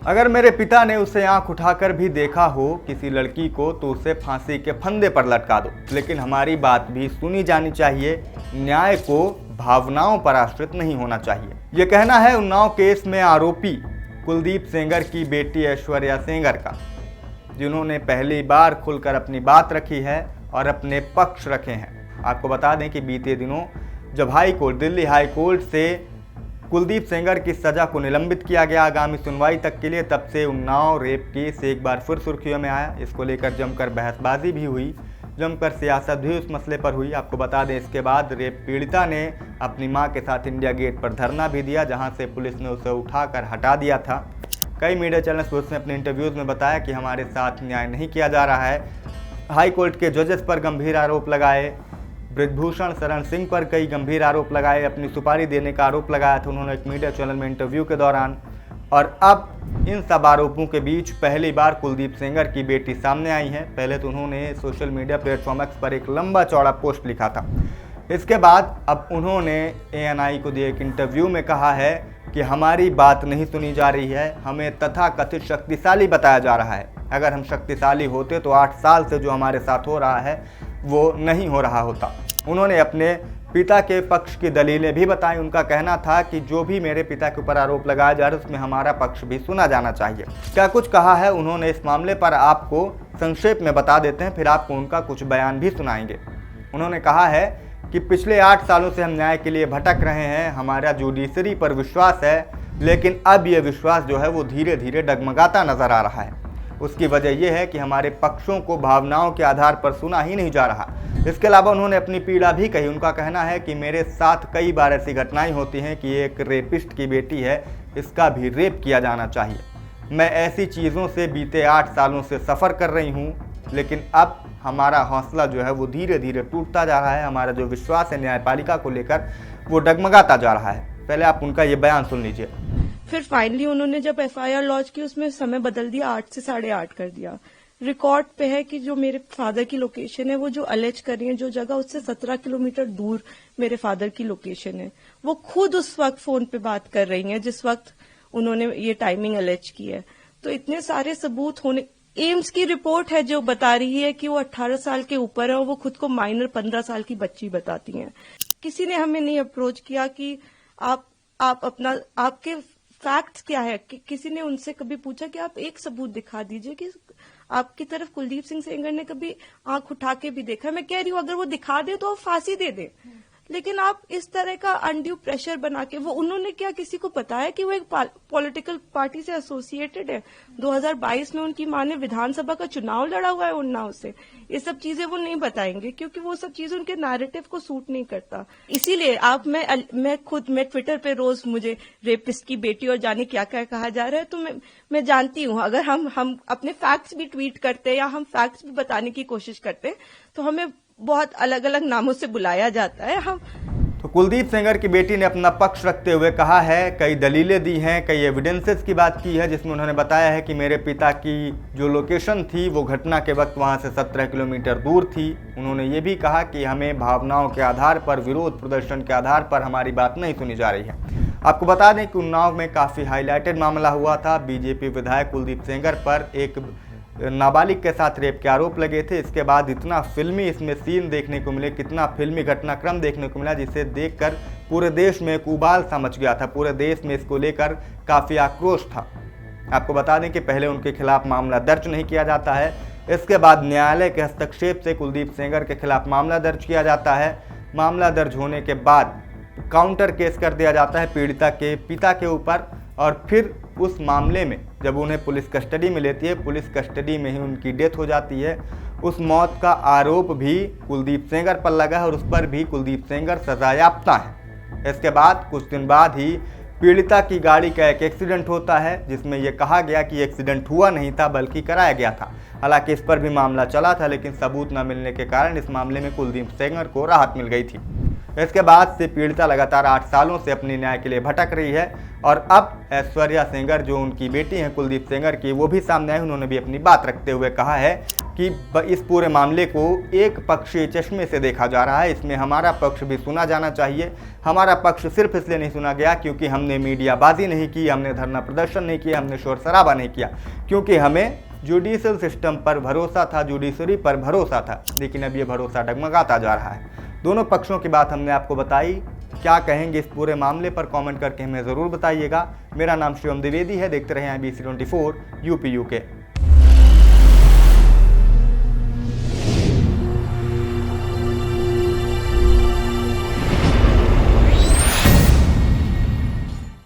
अगर मेरे पिता ने उसे आंख उठाकर भी देखा हो किसी लड़की को तो उसे फांसी के फंदे पर लटका दो, लेकिन हमारी बात भी सुनी जानी चाहिए। न्याय को भावनाओं पर आश्रित नहीं होना चाहिए। ये कहना है उन्नाव केस में आरोपी कुलदीप सेंगर की बेटी ऐश्वर्या सेंगर का, जिन्होंने पहली बार खुलकर अपनी बात रखी है और अपने पक्ष रखे हैं। आपको बता दें कि बीते दिनों जब दिल्ली हाई कोर्ट से कुलदीप सेंगर की सजा को निलंबित किया गया आगामी सुनवाई तक के लिए, तब से उन्नाव रेप केस एक बार फिर सुर्खियों में आया। इसको लेकर जमकर बहसबाजी भी हुई, जमकर सियासत भी उस मसले पर हुई। आपको बता दें इसके बाद रेप पीड़िता ने अपनी मां के साथ इंडिया गेट पर धरना भी दिया, जहां से पुलिस ने उसे उठाकर हटा दिया था। कई मीडिया चैनल्स पर उसने अपने इंटरव्यूज़ में बताया कि हमारे साथ न्याय नहीं किया जा रहा है। हाई कोर्ट के जजेस पर गंभीर आरोप लगाए, ब्रजभूषण शरण सिंह पर कई गंभीर आरोप लगाए, अपनी सुपारी देने का आरोप लगाया था उन्होंने एक मीडिया चैनल में इंटरव्यू के दौरान। और अब इन सब आरोपों के बीच पहली बार कुलदीप सेंगर की बेटी सामने आई है। पहले तो उन्होंने सोशल मीडिया प्लेटफॉर्म एक्स पर एक लंबा चौड़ा पोस्ट लिखा था। इसके बाद अब उन्होंने ANI को दिए एक इंटरव्यू में कहा है कि हमारी बात नहीं सुनी जा रही है, हमें तथाकथित शक्तिशाली बताया जा रहा है। अगर हम शक्तिशाली होते तो 8 साल से जो हमारे साथ हो रहा है वो नहीं हो रहा होता। उन्होंने अपने पिता के पक्ष की दलीलें भी बताई। उनका कहना था कि जो भी मेरे पिता के ऊपर आरोप लगाया जा रहा है उसमें हमारा पक्ष भी सुना जाना चाहिए। क्या कुछ कहा है उन्होंने इस मामले पर आपको संक्षेप में बता देते हैं, फिर आपको उनका कुछ बयान भी सुनाएंगे। उन्होंने कहा है कि पिछले 8 सालों से हम न्याय के लिए भटक रहे हैं, हमारा जुडिशरी पर विश्वास है, लेकिन अब ये विश्वास जो है वो धीरे धीरे डगमगाता नजर आ रहा है। उसकी वजह यह है कि हमारे पक्षों को भावनाओं के आधार पर सुना ही नहीं जा रहा। इसके अलावा उन्होंने अपनी पीड़ा भी कही। उनका कहना है कि मेरे साथ कई बार ऐसी घटनाएं होती हैं कि एक रेपिस्ट की बेटी है, इसका भी रेप किया जाना चाहिए। मैं ऐसी चीज़ों से बीते 8 सालों से सफ़र कर रही हूँ, लेकिन अब हमारा हौसला जो है वो धीरे धीरे टूटता जा रहा है। हमारा जो विश्वास है न्यायपालिका को लेकर वो डगमगाता जा रहा है। पहले आप उनका ये बयान सुन लीजिए। फिर फाइनली उन्होंने जब FIR लॉन्च की उसमें समय बदल दिया, 8 से 8:30 कर दिया। रिकॉर्ड पे है कि जो मेरे फादर की लोकेशन है, वो जो अलेज कर रही है, जो जगह उससे 17 किलोमीटर दूर मेरे फादर की लोकेशन है, वो खुद उस वक्त फोन पे बात कर रही हैं जिस वक्त उन्होंने ये टाइमिंग अलेज की है। तो इतने सारे सबूत होने, एम्स की रिपोर्ट है जो बता रही है कि वो 18 साल के ऊपर है और वो खुद को माइनर 15 साल की बच्ची बताती हैं। किसी ने हमें नहीं अप्रोच किया कि आप अपना, आपके फैक्ट्स क्या है। किसी ने उनसे कभी पूछा कि आप एक सबूत दिखा दीजिए कि आपकी तरफ कुलदीप सिंह सेंगर ने कभी आंख उठा के भी देखा। मैं कह रही हूँ अगर वो दिखा दे तो फांसी दे दे, लेकिन आप इस तरह का अनड्यू प्रेशर बना के, वो उन्होंने क्या किसी को बताया कि वो एक पॉलिटिकल पार्टी से एसोसिएटेड है। 2022 में उनकी मां ने विधानसभा का चुनाव लड़ा हुआ है उन्नाव से। ये सब चीजें वो नहीं बताएंगे क्योंकि वो सब चीजें उनके नैरेटिव को सूट नहीं करता। इसीलिए मैं ट्विटर पे रोज मुझे रेपिस्ट की बेटी और जाने क्या क्या कहा जा रहा है, तो मैं जानती हूँ अगर हम अपने फैक्ट्स भी ट्वीट करते या हम फैक्ट्स भी बताने की कोशिश करते तो हमें बहुत अलग अलग नामों से बुलाया जाता है। तो कुलदीप सेंगर की बेटी ने अपना पक्ष रखते हुए कहा है, कई दलीलें दी हैं, कई एविडेंसेस की बात की है, जिसमें उन्होंने बताया है कि मेरे पिता की जो लोकेशन थी वो घटना के वक्त वहां से 17 किलोमीटर दूर थी। उन्होंने ये भी कहा कि हमें भावनाओं के आधार पर, विरोध प्रदर्शन के आधार पर हमारी बात नहीं सुनी जा रही है। आपको बता दें कि उन्नाव में काफ़ी हाईलाइटेड मामला हुआ था। बीजेपी विधायक कुलदीप सेंगर पर एक नाबालिग के साथ रेप के आरोप लगे थे। इसके बाद इतना फिल्मी इसमें सीन देखने को मिले, कितना फिल्मी घटनाक्रम देखने को मिला, जिसे देखकर पूरे देश में एक उबाल सा मच गया था। पूरे देश में इसको लेकर काफ़ी आक्रोश था। आपको बता दें कि पहले उनके खिलाफ मामला दर्ज नहीं किया जाता है, इसके बाद न्यायालय के हस्तक्षेप से कुलदीप सेंगर के खिलाफ मामला दर्ज किया जाता है। मामला दर्ज होने के बाद काउंटर केस कर दिया जाता है पीड़िता के पिता के ऊपर, और फिर उस मामले में जब उन्हें पुलिस कस्टडी में लेती है, पुलिस कस्टडी में ही उनकी डेथ हो जाती है। उस मौत का आरोप भी कुलदीप सेंगर पर लगा है और उस पर भी कुलदीप सेंगर सजायाफ्ता है। इसके बाद कुछ दिन बाद ही पीड़िता की गाड़ी का एक एक्सीडेंट होता है, जिसमें यह कहा गया कि एक्सीडेंट हुआ नहीं था बल्कि कराया गया था। हालांकि इस पर भी मामला चला था, लेकिन सबूत न मिलने के कारण इस मामले में कुलदीप सेंगर को राहत मिल गई थी। इसके बाद से पीड़िता लगातार 8 सालों से अपनी न्याय के लिए भटक रही है और अब ऐश्वर्या सेंगर जो उनकी बेटी हैं कुलदीप सेंगर की, वो भी सामने आए। उन्होंने भी अपनी बात रखते हुए कहा है कि इस पूरे मामले को एक पक्षीय चश्मे से देखा जा रहा है, इसमें हमारा पक्ष भी सुना जाना चाहिए। हमारा पक्ष सिर्फ इसलिए नहीं सुना गया क्योंकि हमने मीडियाबाजी नहीं की, हमने धरना प्रदर्शन नहीं किया, हमने शोर शराबा नहीं किया, क्योंकि हमें जुडिशियल सिस्टम पर भरोसा था, जुडिशरी पर भरोसा था। लेकिन अब ये भरोसा डगमगाता जा रहा है। दोनों पक्षों की बात हमने आपको बताई। क्या कहेंगे इस पूरे मामले पर कमेंट करके हमें ज़रूर बताइएगा। मेरा नाम शिवम द्विवेदी है। देखते रहें IBC 24 UP UK।